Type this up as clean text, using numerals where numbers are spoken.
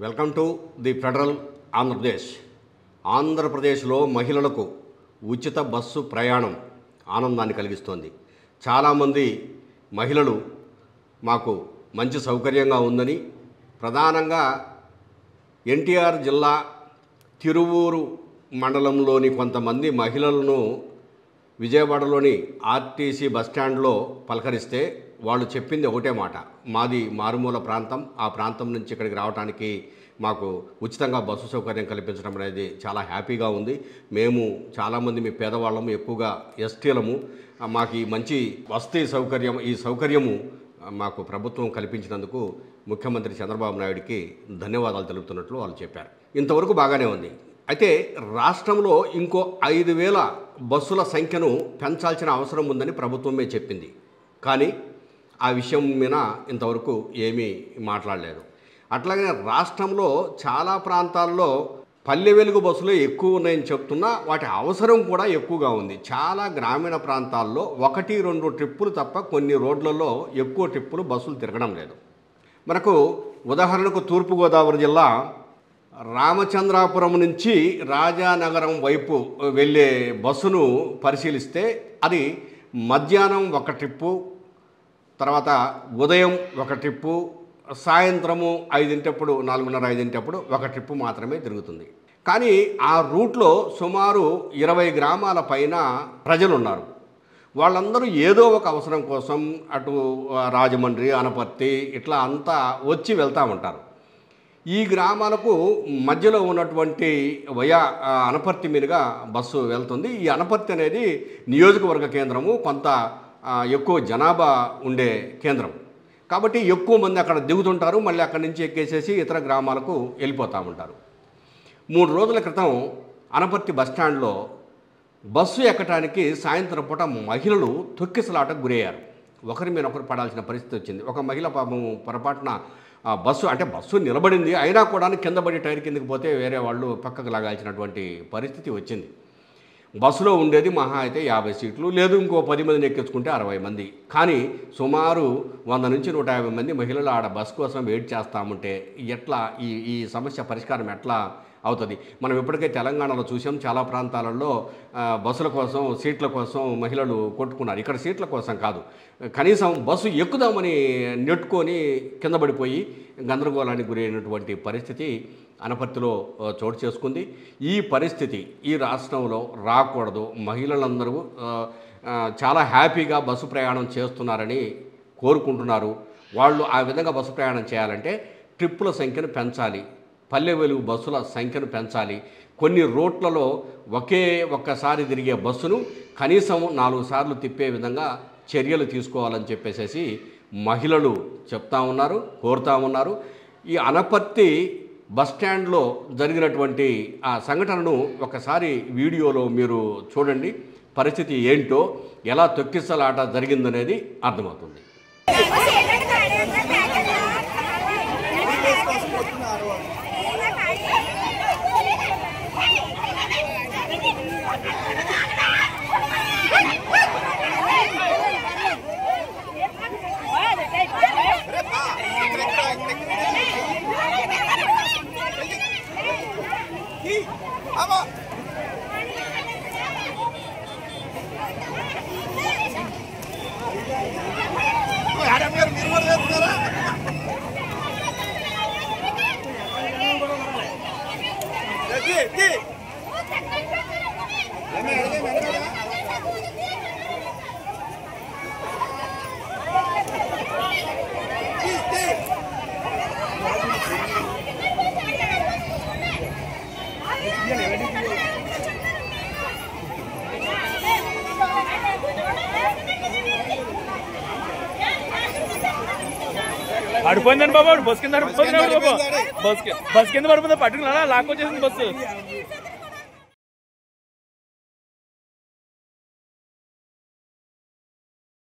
Welcome to the federal Andhra Pradesh. ఆంధ్రప్రదేశ్లో మహిళలకు ఉచిత బస్సు ప్రయాణం ఆనందాన్ని కలిగిస్తోంది. చాలామంది మహిళలు మాకు మంచి సౌకర్యంగా ఉందని, ప్రధానంగా ఎన్టీఆర్ జిల్లా తిరువూరు మండలంలోని కొంతమంది మహిళలను విజయవాడలోని ఆర్టీసీ బస్టాండ్లో పలకరిస్తే వాళ్ళు చెప్పింది ఒకటే మాట, మాది మారుమూల ప్రాంతం, ఆ ప్రాంతం నుంచి ఇక్కడికి రావడానికి మాకు ఉచితంగా బస్సు సౌకర్యం కల్పించడం అనేది చాలా హ్యాపీగా ఉంది. మేము చాలామంది మీ పేదవాళ్ళము, ఎక్కువగా ఎస్టీలము, మాకు ఈ మంచి వసతి సౌకర్యము మాకు ప్రభుత్వం కల్పించినందుకు ముఖ్యమంత్రి చంద్రబాబు నాయుడికి ధన్యవాదాలు తెలుపుతున్నట్లు వాళ్ళు చెప్పారు. ఇంతవరకు బాగానే ఉంది. అయితే రాష్ట్రంలో ఇంకో 5,000 బస్సుల సంఖ్యను పెంచాల్సిన అవసరం ఉందని ప్రభుత్వమే చెప్పింది. కానీ ఆ విషయం మీద ఇంతవరకు ఏమీ మాట్లాడలేదు. అట్లాగే రాష్ట్రంలో చాలా ప్రాంతాల్లో పల్లె వెలుగు బస్సులు ఎక్కువ ఉన్నాయని చెప్తున్నా వాటి అవసరం కూడా ఎక్కువగా ఉంది. చాలా గ్రామీణ ప్రాంతాల్లో 1-2 ట్రిప్పులు తప్ప కొన్ని రోడ్లలో ఎక్కువ ట్రిప్పులు బస్సులు తిరగడం లేదు. మనకు ఉదాహరణకు తూర్పుగోదావరి జిల్లా రామచంద్రాపురం నుంచి రాజానగరం వైపు వెళ్ళే బస్సును పరిశీలిస్తే అది మధ్యాహ్నం 1 ట్రిప్పు, తర్వాత ఉదయం 1 ట్రిప్పు, సాయంత్రము 5 4:30-5 1 ట్రిప్పు మాత్రమే తిరుగుతుంది. కానీ ఆ రూట్లో సుమారు 20 గ్రామాల పైన ప్రజలు ఉన్నారు. వాళ్ళందరూ ఏదో ఒక అవసరం కోసం అటు రాజమండ్రి, అనపర్తి ఇట్లా అంతా వచ్చి వెళ్తూ ఉంటారు. ఈ గ్రామాలకు మధ్యలో ఉన్నటువంటి అనపర్తి మీదుగా బస్సు వెళ్తుంది. ఈ అనపర్తి అనేది నియోజకవర్గ కేంద్రము, కొంత ఎక్కువ జనాభా ఉండే కేంద్రం కాబట్టి ఎక్కువ మంది అక్కడ దిగుతుంటారు, మళ్ళీ అక్కడి నుంచి ఎక్కేసేసి ఇతర గ్రామాలకు వెళ్ళిపోతూ ఉంటారు. 3 రోజుల క్రితం అనపర్తి బస్టాండ్లో బస్సు ఎక్కడానికి సాయంత్రం పూట మహిళలు తొక్కిసలాటకు గురయ్యారు. ఒకరి మీద ఒకరు పడాల్సిన పరిస్థితి వచ్చింది. ఒక మహిళ పాపం పొరపాటున బస్సు నిలబడింది, అయినా కూడా కింద పడి టైర్ కిందకి పోతే వేరే వాళ్ళు పక్కకు లాగాల్సినటువంటి పరిస్థితి వచ్చింది. బస్సులో ఉండేది మహా అయితే 50 సీట్లు, లేదు ఇంకో 10 మందిని ఎక్కించుకుంటే 60 మంది. కానీ సుమారు 100 నుంచి 150 మంది మహిళలు ఆడ బస్సు కోసం వెయిట్ చేస్తామంటే ఎట్లా ఈ సమస్య పరిష్కారం ఎట్లా అవుతుంది? మనం ఇప్పటికే తెలంగాణలో చూసాం, చాలా ప్రాంతాలలో బస్సుల కోసం, సీట్ల కోసం మహిళలు కొట్టుకున్నారు. ఇక్కడ సీట్ల కోసం కాదు, కనీసం బస్సు ఎక్కుదామని నెట్టుకొని కింద పడిపోయి గందరగోళానికి గురైనటువంటి పరిస్థితి అనపర్తిలో చోటు చేసుకుంది. ఈ పరిస్థితి ఈ రాష్ట్రంలో రాకూడదు. మహిళలందరూ చాలా హ్యాపీగా బస్సు ప్రయాణం చేస్తున్నారని కోరుకుంటున్నారు. వాళ్ళు ఆ విధంగా బస్సు ప్రయాణం చేయాలంటే ట్రిప్పుల సంఖ్యను పెంచాలి, పల్లె వెలుగు బస్సుల సంఖ్యను పెంచాలి. కొన్ని రూట్లలో ఒక్కసారి తిరిగే బస్సును కనీసం 4 సార్లు తిప్పే విధంగా చర్యలు తీసుకోవాలని చెప్పేసి మహిళలు చెప్తా ఉన్నారు, కోరుతూ ఉన్నారు. ఈ అనపర్తి బస్టాండ్లో జరిగినటువంటి ఆ సంఘటనను ఒకసారి వీడియోలో మీరు చూడండి. పరిస్థితి ఏంటో, ఎలా తొక్కిసలాట జరిగిందనేది అర్థమవుతుంది. అడిపోయిందండి బాబు, బస్ కింద అడిపోయింది బాబు, బస్ కింద పడిపోయింది, పట్టుకున్నా లాక్కొచ్చేసింది బస్సు.